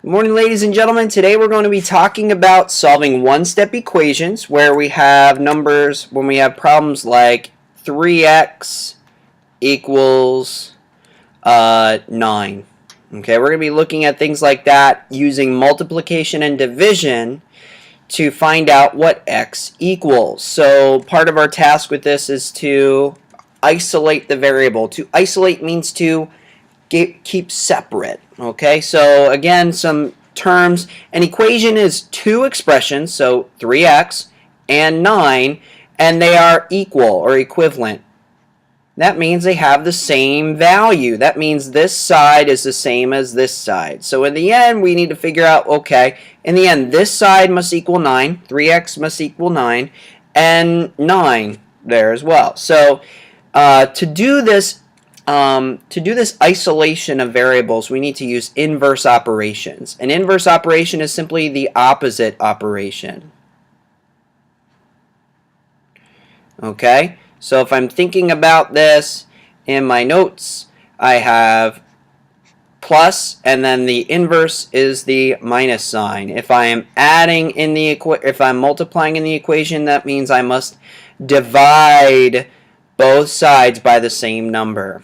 Good morning, ladies and gentlemen. Today we're going to be talking about solving one-step equations where we have numbers, when we have problems like 3x equals 9. Okay, we're going to be looking at things like that using multiplication and division to find out what x equals. So part of our task with this is to isolate the variable. To isolate means to keep separate. Okay, so again, some terms. An equation is two expressions, so 3x and 9, and they are equal or equivalent. That means they have the same value. That means this side is the same as this side. So in the end, we need to figure out, okay, in the end, this side must equal 9, 3x must equal 9, and 9 there as well. So to do this isolation of variables, we need to use inverse operations. An inverse operation is simply the opposite operation. Okay, so if I'm thinking about this in my notes, I have plus, and then the inverse is the minus sign. If I am adding in the if I'm multiplying in the equation, that means I must divide both sides by the same number.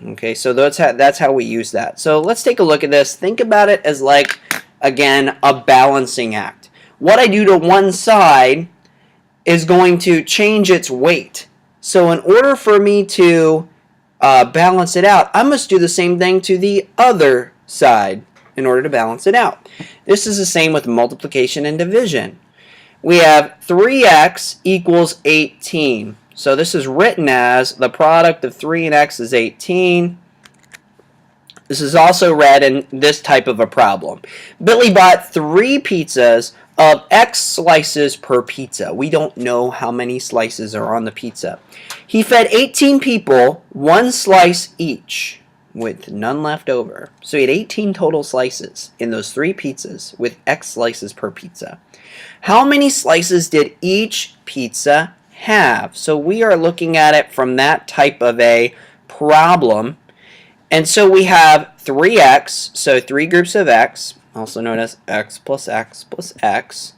Okay, so that's how we use that. So let's take a look at this. Think about it as like, again, a balancing act. What I do to one side is going to change its weight. So in order for me to balance it out, I must do the same thing to the other side in order to balance it out. This is the same with multiplication and division. We have 3x equals 18. So this is written as the product of 3 and x is 18. This is also read in this type of a problem. Billy bought 3 pizzas of x slices per pizza. We don't know how many slices are on the pizza. He fed 18 people 1 slice each with none left over. So he had 18 total slices in those 3 pizzas with x slices per pizza. How many slices did each pizza have? So we are looking at it from that type of a problem. And so we have 3x, so 3 groups of x, also known as x plus x plus x.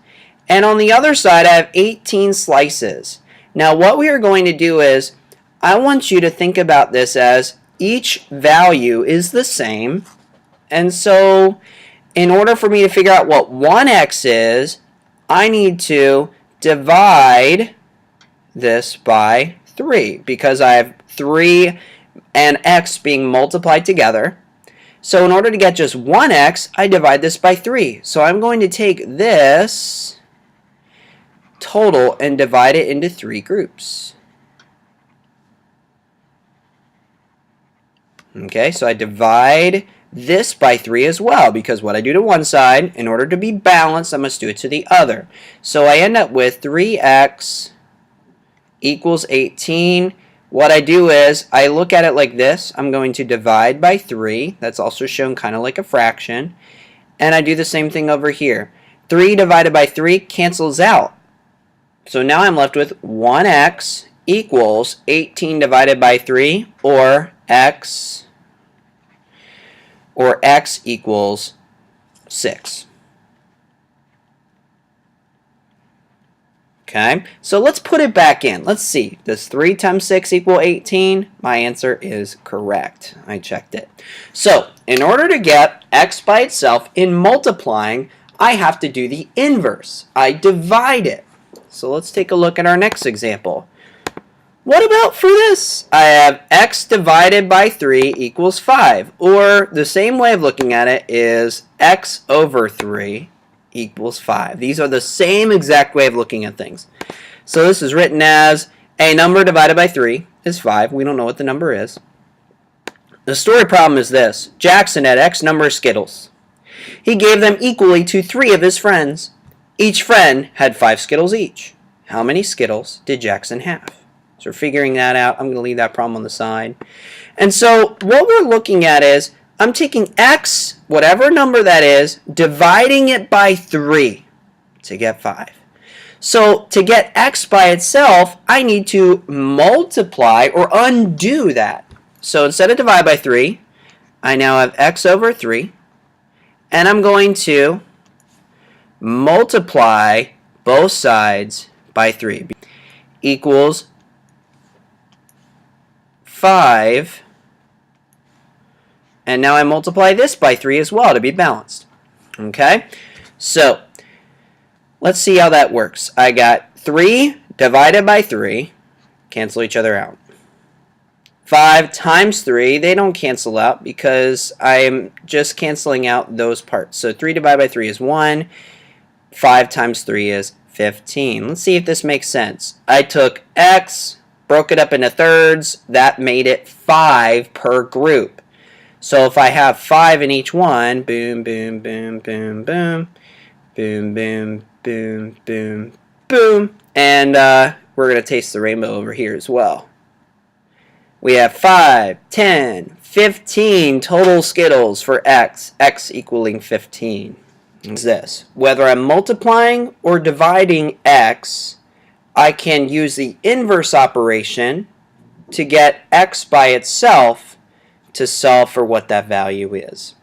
And on the other side, I have 18 slices. Now what we are going to do is, I want you to think about this as each value is the same. And so in order for me to figure out what 1x is, I need to divide this by 3 because I have 3 and x being multiplied together. So in order to get just 1x, I divide this by 3. So I'm going to take this total and divide it into 3 groups. Okay, so I divide this by 3 as well, because what I do to one side, in order to be balanced, I must do it to the other. So I end up with 3x equals 18. What I do is I look at it like this. I'm going to divide by 3. That's also shown kind of like a fraction. And I do the same thing over here. 3 divided by 3 cancels out. So now I'm left with 1x equals 18 divided by 3, or x equals 6. Okay, so let's put it back in. Let's see. Does 3 times 6 equal 18? My answer is correct. I checked it. So in order to get x by itself in multiplying, I have to do the inverse. I divide it. So let's take a look at our next example. What about for this? I have x divided by 3 equals 5. Or the same way of looking at it is x over 3 equals 5. These are the same exact way of looking at things. So this is written as a number divided by 3 is 5. We don't know what the number is. The story problem is this. Jackson had X number of Skittles. He gave them equally to 3 of his friends. Each friend had 5 Skittles each. How many Skittles did Jackson have? So we're figuring that out. I'm going to leave that problem on the side. And so what we're looking at is I'm taking x, whatever number that is, dividing it by 3 to get 5. So to get x by itself, I need to multiply or undo that. So instead of divide by 3, I now have x over 3. and I'm going to multiply both sides by 3 equals 5, and now I multiply this by 3 as well to be balanced. Okay, so let's see how that works. I got 3 divided by 3, cancel each other out. 5 times 3, they don't cancel out because I'm just canceling out those parts. So 3 divided by 3 is 1, 5 times 3 is 15. Let's see if this makes sense. I took x, broke it up into thirds, that made it 5 per group. So if I have 5 in each one, boom, boom, boom, boom, boom, boom, boom, boom, boom, boom, and we're going to taste the rainbow over here as well. We have 5, 10, 15 total Skittles for x, x equaling 15. Is this. Whether I'm multiplying or dividing x, I can use the inverse operation to get x by itself to solve for what that value is.